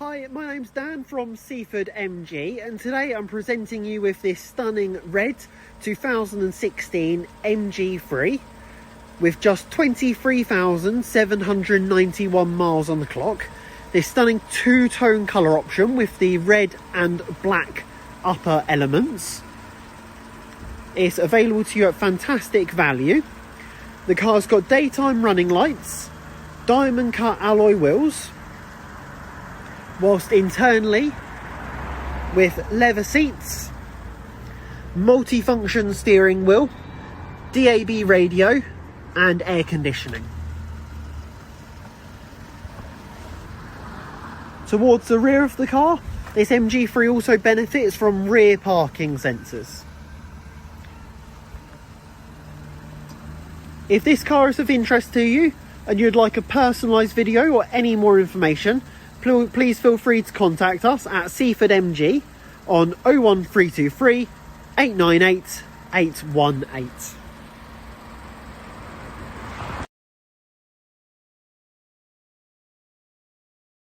Hi, my name's Dan from Seaford MG, and today I'm presenting you with this stunning red 2016 MG3 with just 23,791 miles on the clock. This stunning two-tone colour option with the red and black upper elements. It's available to you at fantastic value. The car's got daytime running lights, diamond cut alloy wheels, whilst internally with leather seats, multi-function steering wheel, DAB radio and air conditioning. Towards the rear of the car, this MG3 also benefits from rear parking sensors. If this car is of interest to you and you'd like a personalised video or any more information, please feel free to contact us at Seaford MG on 01323 898 818.